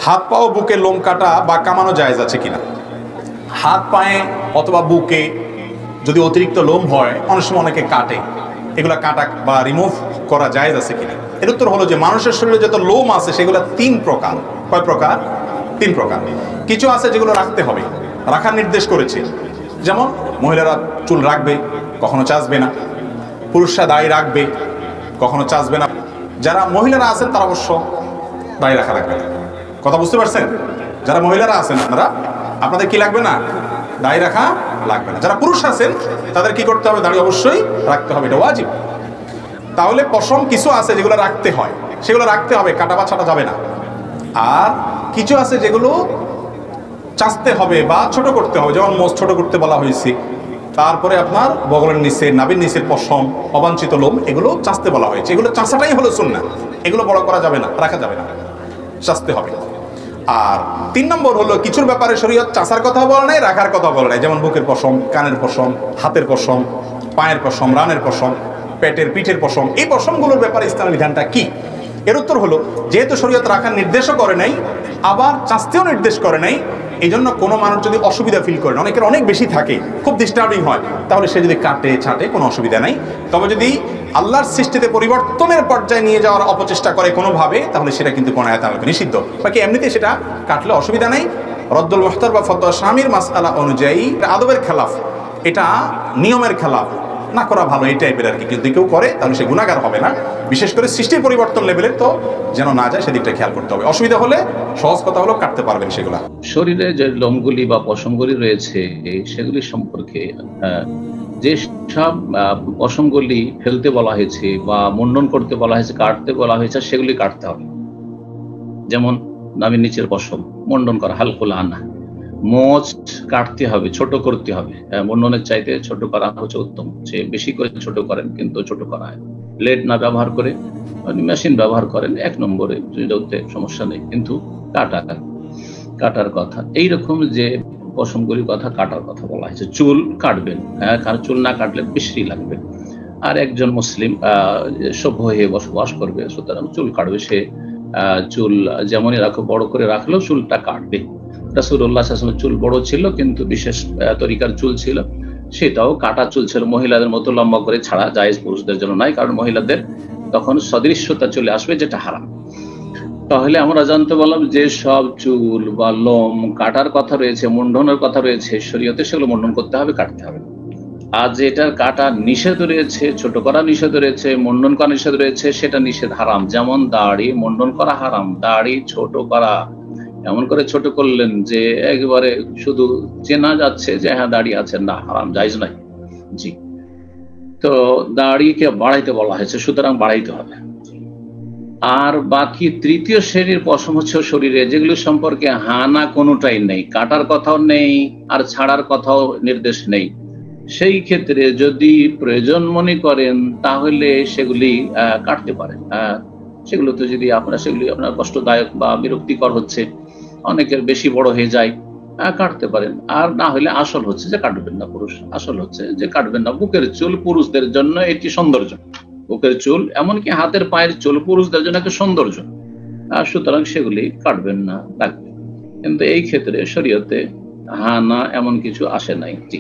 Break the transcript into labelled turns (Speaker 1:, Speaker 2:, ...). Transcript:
Speaker 1: হাত পা ও বুকে লোম কাটা বা কামানো জায়েজ আছে কিনা? হাত পায়ে অথবা বুকে যদি অতিরিক্ত লোম হয়, অনেক সময় অনেকে কাটে, এগুলা কাটা বা রিমুভ করা জায়েজ আছে কিনা? এর উত্তর হলো যে মানুষের শরীরে যত লোম আছে সেগুলো 3 প্রকার। কয় প্রকার? 3 প্রকার। কিছু আছে যেগুলো রাখতে হবে, রাখার নির্দেশ করেছে, যেমন মহিলারা চুল রাখবে, কখনো চাচবে না। পুরুষরা দাড়ি রাখবে, কখনো চাচবে না। যারা মহিলারা আছেন তারা অবশ্য দাড়ি রাখা লাগবে না। কথা বুঝতে পারছেন? যারা মহিলারা আছেন আপনাদের কি লাগবে না? দাড়ি রাখা লাগবে না। যারা পুরুষ আছেন তাদের কি করতে হবে? দাড়ি অবশ্যই রাখতে হবে, এটা ওয়াজিব। তাহলে পশম কিছু আছে যেগুলো রাখতে হয়, সেগুলো রাখতে হবে, কাটা বা ছাটা যাবে না। আর কিছু আছে যেগুলো চাচতে হবে বা ছোট করতে হবে, যেমন মোজ ছোট করতে বলা হয়েছে। তারপরে আপনার বগলের নিচে, নাভির নিচের পশম, অবাঞ্ছিত লোম, এগুলো চাচতে বলা হয়েছে। এগুলো চাচাটাই হলো সুন্নাহ, এগুলো বড় করা যাবে না, রাখা যাবে না, চাচতে হবে। আর 3 নম্বর হলো কিছুর ব্যাপারে শরীয়ত চাচার কথা বলে নাই, রাখার কথা বলে নাই, যেমন বুকের পশম, কানের পশম, হাতের পশম, পায়ের পশম, রানের পশম, পেটের পিঠের পশম। এই পশমগুলোর ব্যাপারে ইসলামের বিধানটা কি? এর উত্তর হলো, যেহেতু শরীয়ত রাখার নির্দেশও করে নাই, আবার চাচতেও নির্দেশ করে নাই, এই জন্য কোনো মানুষ যদি অসুবিধা ফিল করেন, অনেকের অনেক বেশি থাকে, খুব ডিস্টার্বিং হয়, তাহলে সে যদি কাটে ছাটে কোনো অসুবিধা নাই। তবে যদি আল্লাহর সৃষ্টিতে পরিবর্তনের পর্যায়ে নিয়ে যাওয়ার অপচেষ্টা করে কোনোভাবে, তাহলে সেটা কিন্তু কোনো আয়াতে আমাকে নিষিদ্ধ। বাকি এমনিতে সেটা কাটলে অসুবিধা নেই। রদ্দুল মুখতার বা ফতোয়া স্বামীর মাসআলা অনুযায়ী আদবের খেলাফ, এটা নিয়মের খেলাফ, না করা ভালো, এই টাইপের আর কি। যদি কেউ করে তাহলে সে গুনাহগার হবে না। বিশেষ করে সৃষ্টির পরিবর্তন লেভেলের তো যেন না যায়, সেদিকটা খেয়াল করতে হবে। অসুবিধা হলে সহজ কথা হলো কাটতে পারবেন সেগুলা।
Speaker 2: শরীরে যে লোমগুলি বা পশমগুলি রয়েছে সেগুলি সম্পর্কে যে সব পশমগুলি ফেলতে বলা হয়েছে বা মুন্ডন করতে বলা হয়েছে, কাটতে বলা হয়েছে, সেগুলি কাটতে হবে। যেমন নাভির নিচের পশম মুন্ডন করা, হালকুল আনা। মোচ কাটতে হবে, ছোট করতে হবে, মুন্ডনের চাইতে ছোট করা হচ্ছে উত্তম। সে বেশি করে ছোট করেন, কিন্তু ছোট করা হয়। ব্লেড না ব্যবহার করে মেশিন ব্যবহার করেন, 1 নম্বরে সমস্যা নেই, কিন্তু কাটার কথা। এইরকম যে পশমগুলির কথা, কাটার কথা বলা হয়েছে। চুল কাটবেন, কারণ চুল না কাটলে বিশ্রী লাগবে। আর একজন মুসলিম সভ্য হয়ে বসবাস করবে, সুতরাং চুল কাটবে। সে চুল যেমনই রাখো, বড় করে রাখলেও চুলটা কাটবে। রাসূলুল্লাহ সাল্লাল্লাহু আলাইহি ওয়াসাল্লাম চুল বড় ছিল, কিন্তু বিশেষ তরিকার চুল ছিল, সেটাও কাটা চুল ছিল। মহিলাদের মতো লম্বা করে ছাড়া জায়েজ, পুরুষদের জন্য নয়, কারণ মহিলাদের তখন সদৃশ্যতা চলে আসবে, যেটা হারাম। তাহলে আমরা জানতে পারলাম যে সব চুল বা লোম কাটার কথা রয়েছে, মুন্ডনের কথা রয়েছে শরীয়তে, সেগুলো মুন্ডন করতে হবে, কাটতে হবে। আর যেটার কাটা নিষেধ রয়েছে, ছোট করা নিষেধ রয়েছে, মুন্ডন করা নিষেধ রয়েছে, সেটা নিষেধ, হারাম। যেমন দাড়ি মুন্ডন করা হারাম, দাড়ি ছোট করা, এমন করে ছোট করলেন যে একেবারে শুধু চেনা যাচ্ছে যে হ্যাঁ দাড়ি আছে, না, হারাম, জায়েজ নাই। জি, তো দাড়িকে বাড়াইতে বলা হয়েছে, সুতরাং বাড়াইতে হবে। আর বাকি 3য় শ্রেণীর পশম হচ্ছে শরীরে, যেগুলো সম্পর্কে হানা কোনোটাই নেই, কাটার কথাও নেই, আর ছাড়ার কথাও নির্দেশ নেই। সেই ক্ষেত্রে যদি প্রয়োজন মনে করেন তাহলে সেগুলি কাটতে পারেন। সেগুলো তো যদি সেগুলি আপনার কষ্টদায়ক বা বিরক্তিকর হচ্ছে, অনেকের বেশি বড় হয়ে যায়, কাটতে পারেন। আর না হলে আসল হচ্ছে যে কাটবেন না, পুরুষ আসল হচ্ছে যে কাটবেন না। বুকের চুল পুরুষদের জন্য এটি সৌন্দর্য, বুকের চুল, এমনকি হাতের পায়ের চুল পুরুষদের জন্য একটা সৌন্দর্য, সুতরাং সেগুলি কাটবেন না, রাখবেন। কিন্তু এই ক্ষেত্রে শরীয়তে হানা এমন কিছু আসে নাই। জি।